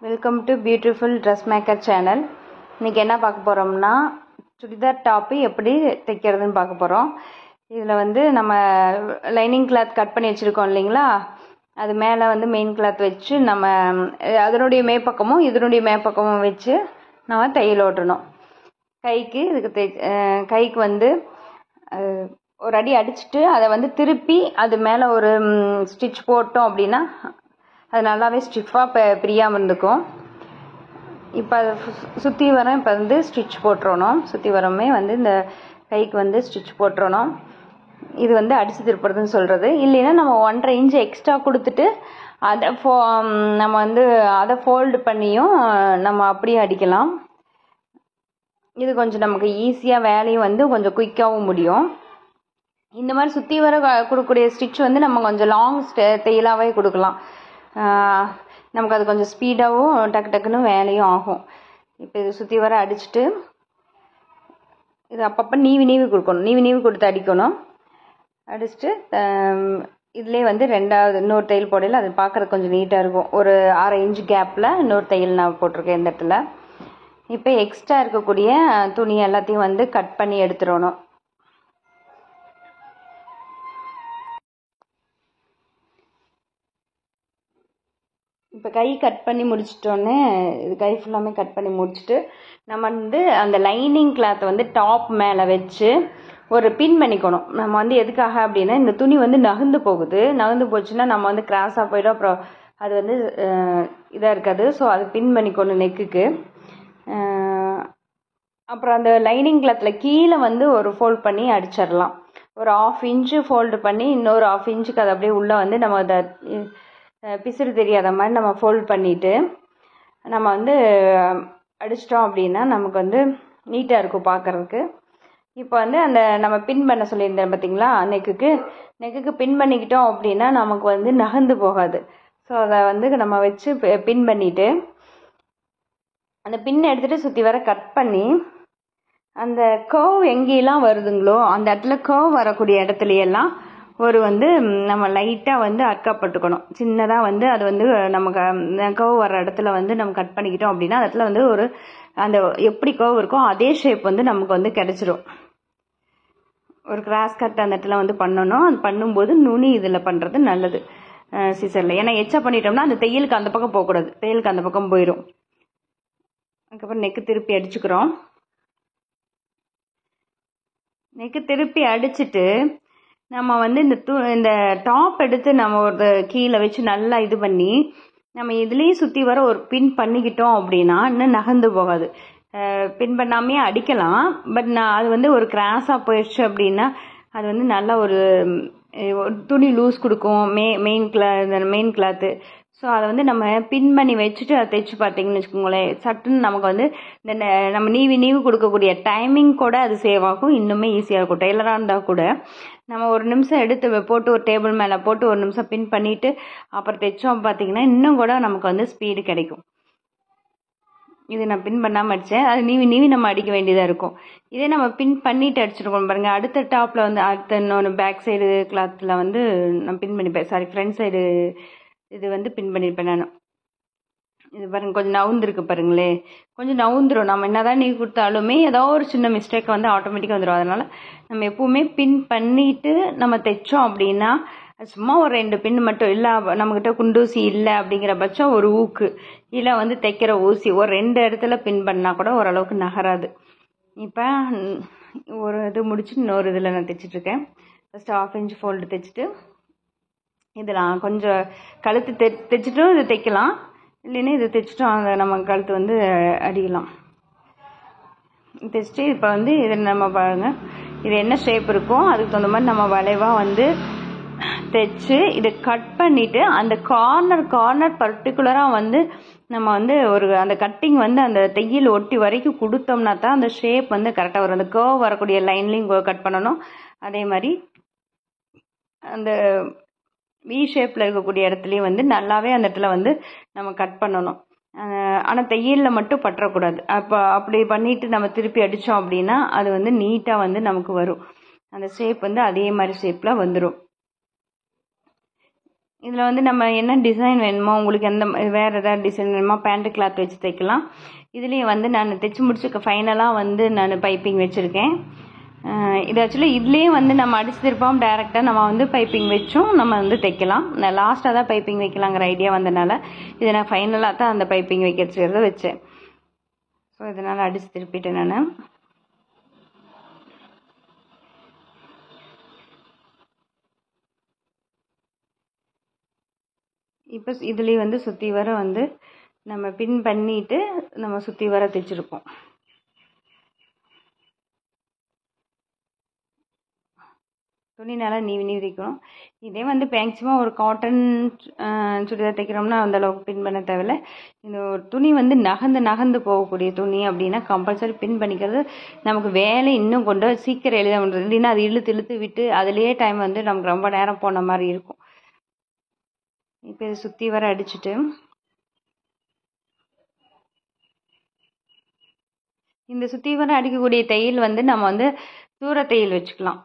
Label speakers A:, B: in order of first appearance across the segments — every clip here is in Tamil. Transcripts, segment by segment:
A: Welcome to beautiful dress maker channel. இன்றைக்கி என்ன பார்க்க போகிறோம்னா, சுடிதார் டாப்பு எப்படி தைக்கிறதுன்னு பார்க்க போகிறோம். இதில் வந்து நம்ம லைனிங் கிளாத் கட் பண்ணி வச்சுருக்கோம் இல்லைங்களா, அது மேலே வந்து மெயின் கிளாத் வச்சு நம்ம அதனுடைய மேற்பக்கமும் இதனுடைய மேற்பக்கமும் வச்சு நம்ம தையல் ஓட்டணும். கைக்கு கைக்கு வந்து ஒரு அடி அடிச்சுட்டு அதை வந்து திருப்பி அது மேலே ஒரு ஸ்டிச் போட்டோம் அப்படின்னா அது நல்லாவே ஸ்டிஃபாக பிரியாமல் இருந்துக்கும். இப்போ அதை சுற்றி வரம் இப்போ வந்து ஸ்டிச் போட்டுறணும். சுற்றி வரமே வந்து இந்த கைக்கு வந்து ஸ்டிச் போட்டுறணும். இது வந்து அடித்து திருப்புறதுன்னு சொல்கிறது. இல்லைன்னா நம்ம 1.5 இன்ச் எக்ஸ்ட்ரா கொடுத்துட்டு அதை நம்ம வந்து அதை ஃபோல்டு பண்ணியும் நம்ம அப்படியே அடிக்கலாம். இது கொஞ்சம் நமக்கு ஈஸியாக வேலையும் வந்து கொஞ்சம் குயிக்காகவும் முடியும். இந்த மாதிரி சுற்றி வர கொடுக்கக்கூடிய ஸ்டிச் வந்து நம்ம கொஞ்சம் லாங் தையலாகவே கொடுக்கலாம். நமக்கு அது கொஞ்சம் ஸ்பீடாகவும் டக்கு டக்குன்னு வேலையும் ஆகும். இப்போ இது சுற்றி வர அடிச்சுட்டு இது அப்பப்போ நீவி கொடுக்கணும். நீவி கொடுத்து அடிக்கணும். அடிச்சுட்டு இதுலேயே வந்து இன்னொரு தையல் போடையில் அது பார்க்குறது கொஞ்சம் நீட்டாக இருக்கும். ஒரு 1/2 இன்ச் கேப்பில் இன்னொரு தையல் நான் போட்டிருக்கேன் இந்த இடத்துல. இப்போ எக்ஸ்ட்ரா இருக்கக்கூடிய துணி எல்லாத்தையும் வந்து கட் பண்ணி எடுத்துடணும். இப்போ கை கட் பண்ணி முடிச்சிட்டோன்னே இது கை ஃபுல்லாமே கட் பண்ணி முடிச்சுட்டு நம்ம வந்து அந்த லைனிங் கிளாத்தை வந்து டாப் மேலே வச்சு ஒரு பின் பண்ணிக்கணும். நம்ம வந்து எதுக்காக அப்படின்னா, இந்த துணி வந்து நகர்ந்து போச்சுன்னா நம்ம வந்து கிராஸாக போயிடும். அப்புறம் அது வந்து இதாக இருக்காது. ஸோ அது பின் பண்ணிக்கணும் நெக்குக்கு. அப்புறம் அந்த லைனிங் கிளாத்தில் கீழே வந்து ஒரு ஃபோல்ட் பண்ணி அடிச்சிடலாம். ஒரு 1/2 இன்ச்சு ஃபோல்டு பண்ணி இன்னொரு 1/2 இன்ச்சுக்கு அது அப்படியே உள்ளே வந்து நம்ம அதை பிசுறு தெரியாத மாதிரி நம்ம ஃபோல்ட் பண்ணிவிட்டு நம்ம வந்து அடிச்சிட்டோம் அப்படின்னா நமக்கு வந்து நீட்டாக இருக்கும் பார்க்குறதுக்கு. இப்போ வந்து அந்த நம்ம பின் பண்ண சொல்லியிருந்தேன் பார்த்தீங்களா, நெக்குக்கு பின் பண்ணிக்கிட்டோம் அப்படின்னா நமக்கு வந்து நகர்ந்து போகாது. ஸோ அதை வந்து நம்ம வச்சு பின் பண்ணிவிட்டு அந்த பின் எடுத்துகிட்டு சுற்றி வர கட் பண்ணி அந்த கர்வ் எங்கேயெல்லாம் வருதுங்களோ அந்த இடத்துல கர்வ் வரக்கூடிய இடத்துலையெல்லாம் ஒரு வந்து நம்ம லைட்டாக வந்து அக்கப்பட்டுக்கணும். சின்னதாக வந்து அது வந்து நமக்கு கர்வ் வர இடத்துல வந்து நம்ம கட் பண்ணிக்கிட்டோம் அப்படின்னா அந்த இடத்துல வந்து ஒரு அந்த எப்படி கர்வ் இருக்கோ அதே ஷேப் வந்து நமக்கு வந்து கிடைச்சிரும். ஒரு கிராஸ் கட் அந்த இடத்துல வந்து பண்ணணும். அது பண்ணும்போது நுனி இதில் பண்ணுறது நல்லது சிசரில். ஏன்னா எச்சா பண்ணிட்டோம்னா அந்த தையலுக்கு அந்த பக்கம் போகக்கூடாது, தையலுக்கு அந்த பக்கம் போயிடும். அதுக்கப்புறம் நெக்கு திருப்பி அடிச்சுக்கிறோம். நெக்கு திருப்பி அடிச்சுட்டு நம்ம வந்து இந்த டாப் எடுத்து நம்ம ஒரு கீழே வச்சு நல்லா இது பண்ணி நம்ம இதுலேயும் சுற்றி வர ஒரு பின் பண்ணிக்கிட்டோம் அப்படின்னா இன்னும் நகர்ந்து போகாது. பின் பண்ணாமே அடிக்கலாம். பட் அது வந்து ஒரு கிராஸாக போயிடுச்சு அப்படின்னா அது வந்து நல்லா ஒரு துணி லூஸ் கொடுக்கும் மெயின் கிளாத்து. ஸோ அதை வந்து நம்ம பின் பண்ணி வச்சுட்டு அதை தைச்சு பார்த்தீங்கன்னு வச்சுக்கோங்களேன், சட்டுன்னு நமக்கு வந்து இந்த நம்ம நீவி கொடுக்கக்கூடிய டைமிங் கூட அது சேவ் ஆகும். இன்னுமே ஈஸியாக இருக்கும். டெய்லராக இருந்தால் கூட நம்ம ஒரு நிமிஷம் எடுத்து போட்டு ஒரு டேபிள் மேலே போட்டு ஒரு நிமிஷம் பின் பண்ணிவிட்டு அப்புறம் தைச்சோம் பார்த்தீங்கன்னா இன்னும் கூட நமக்கு வந்து ஸ்பீடு கிடைக்கும். இது நான் பின் பண்ணாமல் அடித்தேன். அது நீவி நம்ம அடிக்க வேண்டியதாக இருக்கும். இதே நம்ம பின் பண்ணிட்டு அடிச்சிருக்கோம் பாருங்கள், அடுத்த டாப்பில் வந்து அடுத்த இன்னொன்று பேக் சைடு கிளாத்தில் வந்து நான் பின் பண்ணிப்பேன். ஃப்ரண்ட் சைடு இது வந்து பின் பண்ணியிருப்பேன் நான். இது பாருங்கள் கொஞ்சம் நவுந்துருக்கு பாருங்களே, கொஞ்சம் நவுந்துரும். நம்ம என்னதான் நீவி கொடுத்தாலுமே ஏதோ ஒரு சின்ன மிஸ்டேக் வந்து ஆட்டோமேட்டிக்காக வந்துடும். அதனால் நம்ம எப்பவுமே பின் பண்ணிட்டு நம்ம தைச்சோம் அப்படின்னா சும்மா ஒரு 2 பின் மட்டும் இல்லை, நம்மக்கிட்ட குண்டூசி இல்லை அப்படிங்கிற பட்சம் ஒரு ஊக்கு இல்லை வந்து தைக்கிற ஊசி ஒரு 2 இடத்துல பின் பண்ணால் கூட ஓரளவுக்கு நகராது. இப்போ ஒரு இது முடிச்சு இன்னொரு இதில் நான் தைச்சிட்ருக்கேன். ஃபஸ்ட்டு 1/2 இன்ச் ஃபோல்டு தைச்சிட்டு இதில் கொஞ்சம் கழுத்து தைச்சிட்டும் இது தைக்கலாம், இல்லைன்னா இது தைச்சிட்டோம் அதை நம்ம கழுத்து வந்து அடிக்கலாம். தைச்சிட்டு இப்போ வந்து இது நம்ம பாருங்கள், இது என்ன ஷேப் இருக்கோ அதுக்கு தகுந்த மாதிரி நம்ம வளைவாக வந்து தைச்சு இதை கட் பண்ணிவிட்டு அந்த கார்னர் பர்டிகுலராக வந்து நம்ம வந்து ஒரு அந்த கட்டிங் வந்து அந்த தையல் ஒட்டி வரைக்கும் கொடுத்தோம்னா தான் அந்த ஷேப் வந்து கரெக்டாக வரும். அந்த கர்வ் வரக்கூடிய லைன்லையும் கட் பண்ணணும். அதே மாதிரி அந்த வி ஷேப்பில் இருக்கக்கூடிய இடத்துலையும் வந்து நல்லாவே அந்த இடத்துல வந்து நம்ம கட் பண்ணணும். ஆனால் தையலில் மட்டும் பற்றக்கூடாது. அப்படி பண்ணிவிட்டு நம்ம திருப்பி அடித்தோம் அப்படின்னா அது வந்து நீட்டாக வந்து நமக்கு வரும். அந்த ஷேப் வந்து அதே மாதிரி ஷேப்பில் வந்துடும். இதில் வந்து நம்ம என்ன டிசைன் வேணுமோ, உங்களுக்கு எந்த வேறு ஏதாவது டிசைன் வேணுமோ பேண்ட் கிளாத் வச்சு தைக்கலாம். இதுலேயும் வந்து நான் தைச்சி முடிச்சு ஃபைனலாக வந்து நான் பைப்பிங் வச்சுருக்கேன். இது ஆக்சுவலி இதுலேயே வந்து நம்ம அடிச்சு திருப்பாமல் டேரெக்டாக நம்ம வந்து பைப்பிங் வச்சும் நம்ம வந்து தைக்கலாம். நான் லாஸ்ட்டாக தான் பைப்பிங் வைக்கலாங்கிற ஐடியா வந்தனால இதை நான் ஃபைனலாக தான் அந்த பைப்பிங் வைக்கிறத வச்சேன். ஸோ இதனால் அடிச்சு திருப்பிட்டேன் நான். இப்போ இதுலேயே வந்து சுற்றி வர வந்து நம்ம பின் பண்ணிட்டு நம்ம சுற்றி வர தைச்சிருப்போம். துணி நல்லா நீவி தைக்கணும். இதே வந்து மேக்ஸிமம் ஒரு காட்டன் சுடிதார் தைக்கிறோம்னா அந்தளவுக்கு பின் பண்ண தேவையில்லை. இந்த ஒரு துணி வந்து நகர்ந்து போகக்கூடிய துணி அப்படின்னா கம்பல்சரி பின் பண்ணிக்கிறது நமக்கு வேலை இன்னும் கொண்டு சீக்கிரம் எழுத முடியாது. இல்லைன்னா அது இழுத்து விட்டு அதுலேயே டைம் வந்து நமக்கு ரொம்ப நேரம் போன மாதிரி இருக்கும். இப்போ இதை சுற்றி வர அடிச்சுட்டு இந்த சுற்றி வர அடிக்கக்கூடிய தையல் வந்து நம்ம வந்து தூர தையல் வச்சுக்கலாம்.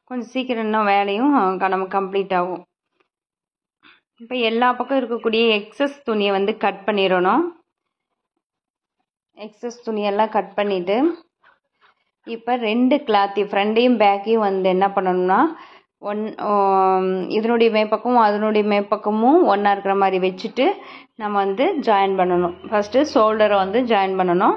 A: கொஞ்சம் சீக்கிரம் இன்னும் வேலையும் நம்ம கம்ப்ளீட் ஆகும். இப்போ எல்லா பக்கம் இருக்கக்கூடிய எக்ஸஸ் துணியை வந்து கட் பண்ணிடணும். எக்ஸஸ் துணியெல்லாம் கட் பண்ணிவிட்டு இப்போ 2 கிளாத்தையும் ஃப்ரண்டையும் பேக்கையும் வந்து என்ன பண்ணணும்னா இதனுடைய மேற்பக்கமும் அதனுடைய மேற்பக்கமும் ஒன்றா இருக்கிற மாதிரி வச்சுட்டு நம்ம வந்து ஜாயின் பண்ணணும். ஃபஸ்ட்டு ஷோல்டரை வந்து ஜாயின் பண்ணணும்.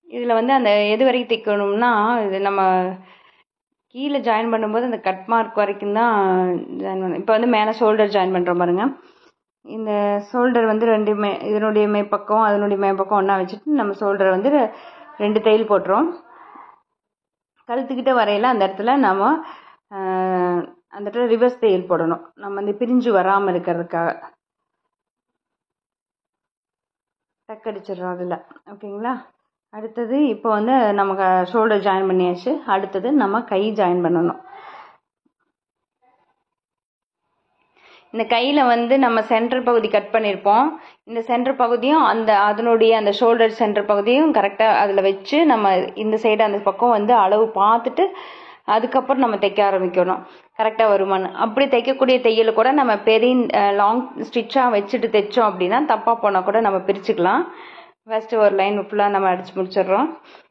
A: இதில் வந்து அந்த எது வரைக்கும் தைக்கணும்னா இது நம்ம கீழே ஜாயின் பண்ணும்போது அந்த கட் மார்க் வரைக்கும் தான் ஜாயின் பண்ணணும். இப்போ வந்து மேலே ஷோல்டர் ஜாயின் பண்ணுறோம் பாருங்க. இந்த ஷோல்டர் வந்து ரெண்டுமே இதனுடைய மேற்பக்கம் அதனுடைய மேற்பக்கம் ஒன்றா வச்சுட்டு நம்ம ஷோல்டரை வந்து 2 தையல் போட்டுரும். கழுத்துக்கிட்ட வரையில அந்த இடத்துல நம்ம அந்த இடத்துல ரிவர்ஸ் தையல் போடணும். நம்ம வந்து பிரிஞ்சு வராமல் இருக்கிறதுக்காக டக்கடிச்சிடுறோம் அதில். ஓகேங்களா? அடுத்தது இப்போ வந்து நமக்கு ஷோல்டர் ஜாயின் பண்ணியாச்சு. அடுத்தது நம்ம கை ஜாயின் பண்ணணும். இந்த கையில் வந்து நம்ம சென்டர் பகுதி கட் பண்ணியிருப்போம். இந்த சென்டர் பகுதியும் அதனுடைய அந்த ஷோல்டர் சென்டர் பகுதியும் கரெக்டாக அதில் வச்சு நம்ம இந்த சைடு அந்த பக்கம் வந்து அளவு பார்த்துட்டு அதுக்கப்புறம் நம்ம தைக்க ஆரம்பிக்கணும். கரெக்டாக வருமானு. அப்படி தைக்கக்கூடிய தையல் கூட நம்ம பெரிய லாங் ஸ்டிச்சாக வச்சுட்டு தைச்சோம் அப்படின்னா தப்பாக போனால் கூட நம்ம பிரிச்சுக்கலாம். ஃபஸ்ட்டு ஒரு லைன் ஃபுல்லாக நம்ம அடித்து முடிச்சிடுறோம்.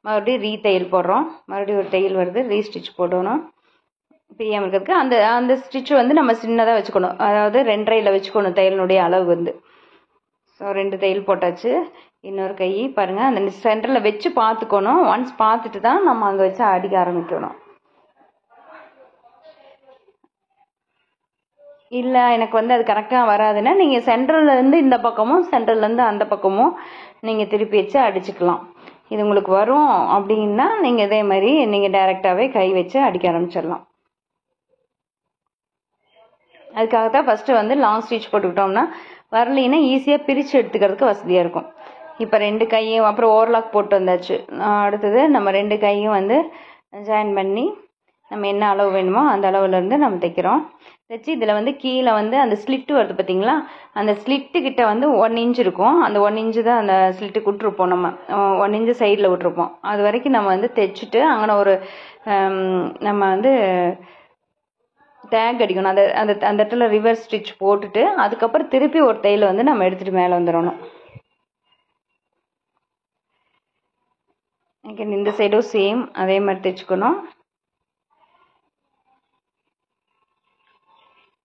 A: மறுபடியும் ரீதையல் போடுறோம். மறுபடியும் ஒரு தையல் வருது, ரீஸ்டிச் போடணும். பிரியாமல் இருக்கிறதுக்கு அந்த ஸ்டிச் வந்து நம்ம சின்னதாக வச்சுக்கணும். அதாவது 2.5 வச்சுக்கணும் தையலினுடைய அளவு வந்து. ஸோ 2 தையல் போட்டாச்சு. இன்னொரு கை பாருங்கள் அந்த சென்டரில் வச்சு பார்த்துக்கணும். ஒன்ஸ் பார்த்துட்டு தான் நம்ம அங்கே வச்சு அடிக்க ஆரம்பிக்கணும். இல்லை எனக்கு வந்து அது கரெக்டாக வராதுன்னா நீங்கள் சென்ட்ரல்லேருந்து இந்த பக்கமும் சென்ட்ரல்லேருந்து அந்த பக்கமும் நீங்கள் திருப்பி வச்சு அடிச்சுக்கலாம். இது உங்களுக்கு வரும் அப்படின்னா நீங்கள் இதே மாதிரி நீங்கள் டைரெக்டாகவே கை வச்சு அடிக்க ஆரம்பிச்சிடலாம். அதுக்காக தான் ஃபஸ்ட்டு வந்து லாங் ஸ்டிச் போட்டுக்கிட்டோம்னா வரலைன்னா ஈஸியாக பிரித்து எடுத்துக்கிறதுக்கு வசதியாக இருக்கும். இப்போ 2 கையும் அப்புறம் ஓவர்லாக் போட்டு வந்தாச்சு. அடுத்தது நம்ம 2 கையும் வந்து ஜாயின் பண்ணி நம்ம என்ன அளவு வேணுமோ அந்த அளவுலேருந்து நம்ம தைக்கிறோம். தைச்சி இதில் வந்து கீழே வந்து அந்த ஸ்லிட்டு வருது பார்த்தீங்களா, அந்த ஸ்லிட்டுக்கிட்ட வந்து 1 இன்ச் இருக்கும். அந்த 1 இன்ச்சு தான் அந்த ஸ்லிட்டுக்கு விட்டுருப்போம். நம்ம 1 இன்ச்சு சைடில் விட்டுருப்போம். அது வரைக்கும் நம்ம வந்து தைச்சிட்டு அங்கே ஒரு நம்ம வந்து டேக் அடிக்கணும். அந்த இடத்துல ரிவர்ஸ் ஸ்டிச் போட்டுட்டு அதுக்கப்புறம் திருப்பி ஒரு தையல் வந்து நம்ம எடுத்துகிட்டு மேலே வந்துடணும். இந்த சைடும் சேம் அதே மாதிரி தைச்சுக்கணும்.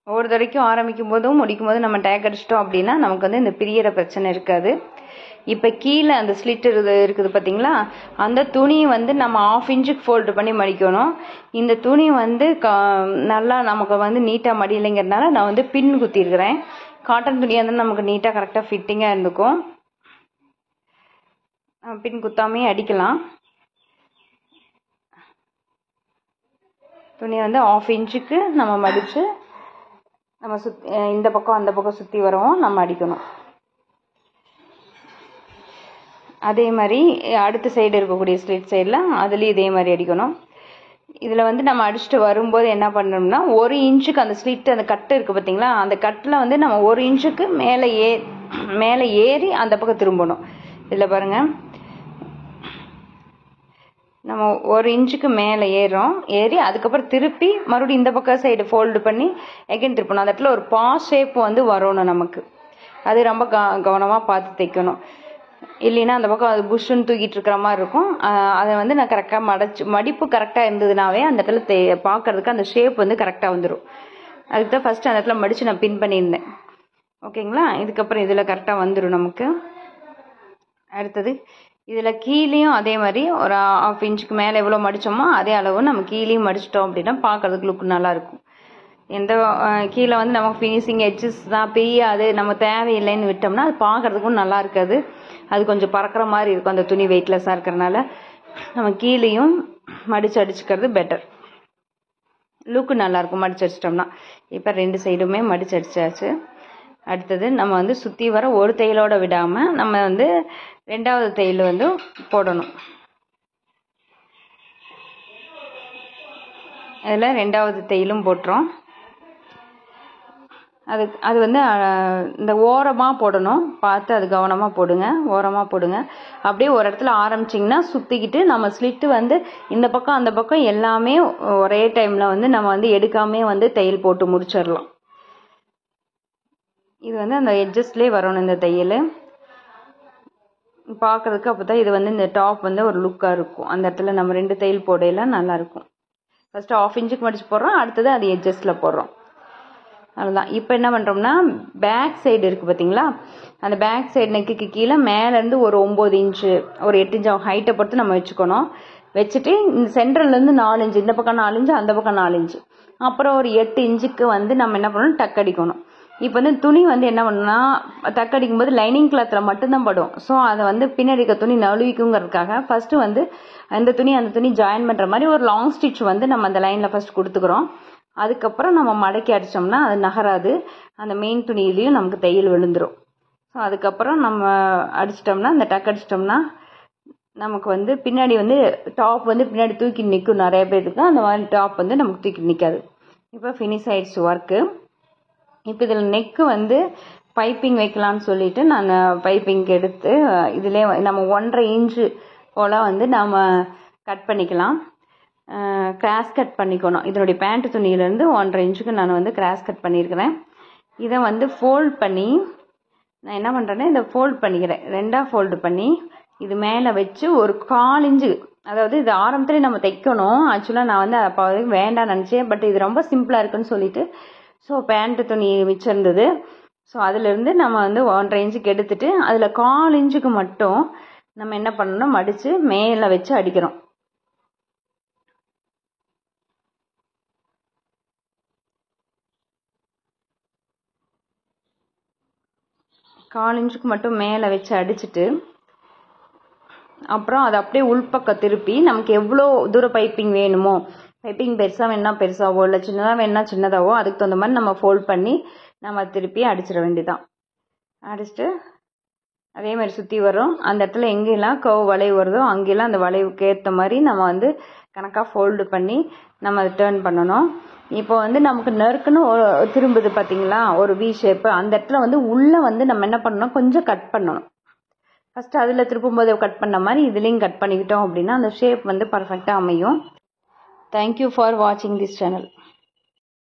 A: ஒவ்வொரு தடவைக்கும் ஆரம்பிக்கும் போதும் முடிக்கும் போதும் நம்ம டேக் அடிச்சிட்டோம் அப்படின்னா நமக்கு வந்து இந்த பிரியற பிரச்சனை இருக்காது. இப்போ கீழே அந்த ஸ்லிட் இருக்குது பார்த்தீங்களா, அந்த துணியை வந்து நம்ம 1/2 இன்ச்சுக்கு ஃபோல்டு பண்ணி மடிக்கணும். இந்த துணி வந்து நல்லா நமக்கு வந்து நீட்டாக மடியலைங்கிறதுனால நான் வந்து பின் குத்திருக்கிறேன். காட்டன் துணியாக இருந்தால் நமக்கு நீட்டாக கரெக்டாக ஃபிட்டிங்காக இருந்துக்கும். பின் குத்தாமே அடிக்கலாம். துணியை வந்து 1/2 இன்ச்சுக்கு நம்ம மடித்து நம்ம இந்த பக்கம் அந்த பக்கம் சுற்றி வரவும் நம்ம அடிக்கணும். அதே மாதிரி அடுத்த சைடு இருக்கக்கூடிய ஸ்லிட் சைடில் அதுலேயும் இதே மாதிரி அடிக்கணும். இதில் வந்து நம்ம அடிச்சுட்டு வரும்போது என்ன பண்ணணும்னா 1 இன்ச்சுக்கு அந்த ஸ்லிட் அந்த கட்டு இருக்குது பார்த்தீங்களா, அந்த கட்டில் வந்து நம்ம 1 இன்ச்சுக்கு மேலே ஏறி அந்த பக்கம் திரும்பணும். இதில் பாருங்கள், நம்ம 1 இன்ச்சுக்கு மேலே ஏறி அதுக்கப்புறம் திருப்பி மறுபடியும் இந்த பக்கம் சைடு ஃபோல்டு பண்ணி எகைன் திருப்பணும். அந்த இடத்துல ஒரு பா ஷேப் வந்து வரணும் நமக்கு. அது ரொம்ப கவனமாக பார்த்து தைக்கணும். இல்லைன்னா அந்த பக்கம் அது புஷ்ஷுன்னு தூக்கிட்டு இருக்கிற மாதிரி இருக்கும். அதை வந்து நான் கரெக்டாக மடிப்பு கரெக்டாக இருந்ததுனாவே அந்த இடத்துல பார்க்கறதுக்கு அந்த ஷேப் வந்து கரெக்டாக வந்துடும். அதுக்கு தான் ஃபஸ்ட்டு அந்த இடத்துல மடித்து நான் பின் பண்ணியிருந்தேன். ஓகேங்களா? இதுக்கப்புறம் இதில் கரெக்டாக வந்துடும் நமக்கு. அடுத்தது இதில் கீழேயும் அதே மாதிரி ஒரு 1/2 இன்ச்சுக்கு மேலே எவ்வளோ மடித்தோமோ அதே அளவு நம்ம கீழேயும் மடிச்சிட்டோம் அப்படின்னா பார்க்கறதுக்கு லுக் நல்லாயிருக்கும். எந்த கீழே வந்து நம்ம ஃபினிஷிங் எட்ஜஸ் தான் பெய்யாது, நம்ம தேவையில்லைன்னு விட்டோம்னா அது பார்க்கறதுக்கும் நல்லா இருக்காது. அது கொஞ்சம் பறக்கிற மாதிரி இருக்கும். அந்த துணி வெயிட்லெஸ்ஸாக இருக்கிறனால நம்ம கீழேயும் மடித்து அடிச்சுக்கிறது பெட்டர். லுக்கு நல்லாயிருக்கும் மடித்து அடிச்சிட்டோம்னா. இப்போ 2 சைடுமே மடித்து அடிச்சாச்சு. அடுத்தது நம்ம வந்து சுற்றி வர ஒரு தையலோடு விடாமல் நம்ம வந்து 2வது தையல் வந்து போடணும். அதில் 2வது தையலும் போட்டுரும். அது வந்து இந்த ஓரமாக போடணும். பார்த்து அது கவனமாக போடுங்க, ஓரமாக போடுங்க. அப்படியே ஒரு இடத்துல ஆரம்பிச்சிங்கன்னா சுற்றிக்கிட்டு நம்ம ஸ்லிட்டு வந்து இந்த பக்கம் அந்த பக்கம் எல்லாமே ஒரே டைமில் வந்து நம்ம வந்து எடுக்காமே வந்து தையல் போட்டு முடிச்சிடலாம். இது வந்து அந்த எட்ஜஸ்ட்லேயே வரணும் இந்த தையல். பார்க்குறதுக்கு அப்போ தான் இது வந்து இந்த டாப் வந்து ஒரு லுக்காக இருக்கும். அந்த இடத்துல நம்ம 2 தையல் போடையெல்லாம் நல்லாயிருக்கும். ஃபஸ்ட்டு 1/2 இன்ச்சுக்கு மடித்து போடுறோம், அடுத்தது அது எட்ஜஸ்ட்டில் போடுறோம். அவ்வளோதான். இப்போ என்ன பண்ணுறோம்னா பேக் சைடு இருக்குது பார்த்தீங்களா, அந்த பேக் சைடு நெக்குக்கு கீழே மேலேருந்து ஒரு 9 இன்ச்சு ஒரு 8 இன்ச்சு ஹைட்டை பொறுத்து நம்ம வச்சுக்கணும். வச்சுட்டு இந்த சென்ட்ரல்லேருந்து 4 இன்ச்சு, இந்த பக்கம் 4 இன்ச்சு, அந்த பக்கம் 4 இன்ச்சு, அப்புறம் ஒரு 8 இன்ச்சுக்கு வந்து நம்ம என்ன பண்ணணும், டக் அடிக்கணும். இப்போ வந்து துணி வந்து என்ன பண்ணணும்னா டக் அடிக்கும்போது லைனிங் கிளாத்தில் மட்டும்தான் படும். ஸோ அதை வந்து பின்னாடி இருக்க துணி நழுவிக்குங்கிறதுக்காக ஃபஸ்ட்டு வந்து அந்த துணி ஜாயின் பண்ணுற மாதிரி ஒரு லாங் ஸ்டிச் வந்து நம்ம அந்த லைனில் ஃபஸ்ட் கொடுத்துக்கிறோம். அதுக்கப்புறம் நம்ம மடக்கி அடித்தோம்னா அது நகராது, அந்த மெயின் துணியிலையும் நமக்கு தையல் விழுந்துடும். ஸோ அதுக்கப்புறம் நம்ம அடிச்சிட்டோம்னா இந்த டக் அடிச்சிட்டோம்னா நமக்கு வந்து பின்னாடி வந்து டாப் வந்து பின்னாடி தூக்கி நிற்கும். நிறைய பேருக்கு அந்த மாதிரி டாப் வந்து நமக்கு தூக்கி நிற்காது. இப்போ ஃபினிஷ் ஆயிடுச்சு ஒர்க்கு. இப்போ இதில் நெக்கு வந்து பைப்பிங் வைக்கலான்னு சொல்லிட்டு நான் பைப்பிங் எடுத்து இதிலே நம்ம 1.5 இன்ச்சு போல் வந்து நம்ம கட் பண்ணிக்கலாம். கிராஸ் கட் பண்ணிக்கணும். இதனுடைய பேண்ட் துணியிலேருந்து 1.5 இன்ச்சுக்கு நான் வந்து கிராஸ் கட் பண்ணியிருக்கிறேன். இதை வந்து ஃபோல்ட் பண்ணி நான் என்ன பண்ணுறேன்னா இதை ஃபோல்ட் பண்ணிக்கிறேன். 2ஆக ஃபோல்டு பண்ணி இது மேலே வச்சு ஒரு 1/4 இன்ச்சு, அதாவது இது ஆரம்பத்துலேயே நம்ம தைக்கணும். ஆக்சுவலாக நான் வந்து அப்போ வேண்டாம் நினச்சேன், பட் இது ரொம்ப சிம்பிளாக இருக்குன்னு சொல்லிட்டு ஸோ பேண்ட்டு துணி மிச்சம் இருந்தது. ஸோ அதிலேருந்து நம்ம வந்து 1.5 இன்ச்சுக்கு எடுத்துகிட்டு அதில் 1/4 இன்ச்சுக்கு மட்டும் நம்ம என்ன பண்ணணும்னா மடித்து மேலே வச்சு அடிக்கிறோம். கால் இன்ச்சுக்கு மட்டும் மேலே வச்சு அடிச்சுட்டு அப்புறம் அதை அப்படியே உள்பக்கம் திருப்பி நமக்கு எவ்வளோ தூரம் பைப்பிங் வேணுமோ, பைப்பிங் பெருசாக வேணா பெருசாவோ இல்லை சின்னதாக வேணா சின்னதாவோ அதுக்கு தகுந்த மாதிரி நம்ம ஃபோல்ட் பண்ணி நம்ம திருப்பி அடிச்சிட வேண்டியதான். அடிச்சுட்டு அதே மாதிரி சுற்றி வரும். அந்த இடத்துல எங்கெல்லாம் கர்வ் வளைவு வருதோ அங்கெல்லாம் அந்த வளைவுக்கு ஏற்ற மாதிரி நம்ம வந்து கணக்காக ஃபோல்டு பண்ணி நம்ம அதை டேர்ன் பண்ணணும். இப்போ வந்து நமக்கு நறுக்குன்னு திரும்புது பார்த்தீங்களா ஒரு வி ஷேப்பு, அந்த இடத்துல வந்து உள்ளே வந்து நம்ம என்ன பண்ணணும், கொஞ்சம் கட் பண்ணணும். ஃபஸ்ட்டு அதில் திருப்பும்போது கட் பண்ண மாதிரி இதுலேயும் கட் பண்ணிக்கிட்டோம் அப்படின்னா அந்த ஷேப் வந்து பர்ஃபெக்டாக அமையும். தேங்க்யூ ஃபார் வாட்சிங் திஸ் சேனல்.